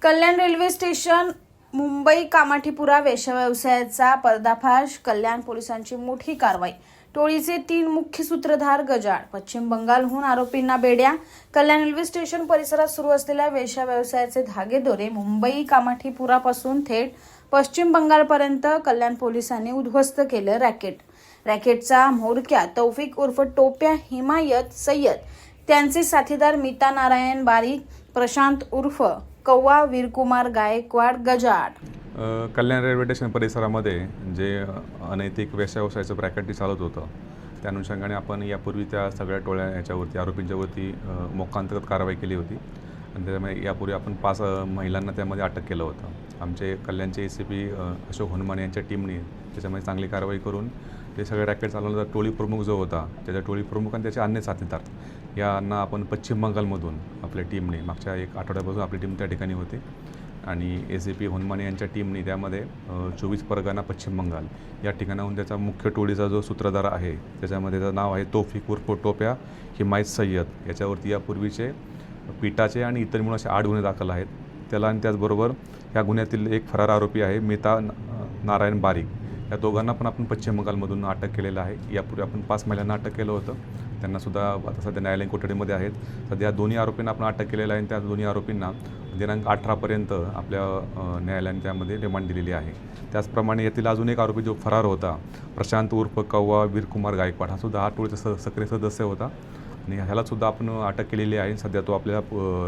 कल्याण railway station Mumbai Kamathipura वेश्या व्यवसायाचा पर्दाफाश, कल्याण पोलिसांची मोठी कारवाई, टोळीचे 3 मुख्य सूत्रधार गजाआड, पश्चिम बंगालहून आरोपींना बेड्या। कल्याण रेल्वे स्टेशन परिसरात सुरू असलेल्या वेश्या व्यवसायाचे धागेदोरे मुंबई कामाठीपुरापासून थेट पश्चिम बंगालपर्यंत कल्याण पोलिसांनी उद्ध्वस्त केलं रॅकेटचा म्होरक्या तौफिक उर्फ टोप्या हिमायत सय्यद, त्यांचे साथीदार मीता नारायण बारीक, प्रशांत उर्फ कौवा, वीरकुमार गायकवाड गजाआड। कल्याण रेल्वे स्टेशन परिसरामध्ये जे अनैतिक व्यवसायाचं ब्रॅकेट चालत होतं, त्या अनुषंगाने आपण यापूर्वी त्या सगळ्या टोळ्या याच्यावरती आरोपींच्यावरती मोक्कांतर्गत कारवाई केली होती आणि त्यामुळे यापूर्वी आपण 5 महिलांना त्यामध्ये अटक केलं होतं। आमचे कल्याणचे ACP अशोक हनुमान यांच्या टीमने त्याच्यामध्ये चांगली कारवाई करून ते सगळे रॅकेट चालवण्याचा टोळी प्रमुख जो होता, त्याच्या टोळी प्रमुख आणि त्याचे अन्य साथीदार यांना आपण पश्चिम बंगालमधून आपल्या टीमने मागच्या 1 आठवड्यापासून आपली टीम त्या ठिकाणी होती आणि ACP हनुमान यांच्या टीमने त्यामध्ये 24 परगणा पश्चिम बंगाल या ठिकाणाहून त्याचा मुख्य टोळीचा जो सूत्रधार आहे, त्याच्यामध्ये त्याचं नाव आहे तौफिक उर्फ टोप्या हिमायत सय्यद। याच्यावरती यापूर्वीचे पिटाचे आणि इतर म्हणून असे 8 गुन्हे दाखल आहेत त्याला, आणि त्याचबरोबर या गुन्ह्यातील एक फरार आरोपी आहे मीता नारायण बारीक, या दोघांना पण आपण पश्चिम बंगालमधून अटक केलेलं आहे। यापूर्वी आपण 5 महिलांना अटक केलं होतं, त्यांनासुद्धा आता सध्या न्यायालयीन कोठडीमध्ये आहेत। सध्या दोन्ही आरोपींना आपण अटक केलेलं आहे आणि त्या दोन्ही आरोपींना दिनांक 18 पर्यंत आपल्या न्यायालयाने त्यामध्ये रिमांड दिलेली आहे। त्याचप्रमाणे यातील अजून एक आरोपी जो फरार होता, प्रशांत उर्फ कौवा, वीरकुमार गायकवाड, हा सुद्धा टोळीचा सक्रिय सदस्य होता आणि ह्यालासुद्धा आपण अटक केलेली आहे। सध्या तो आपल्या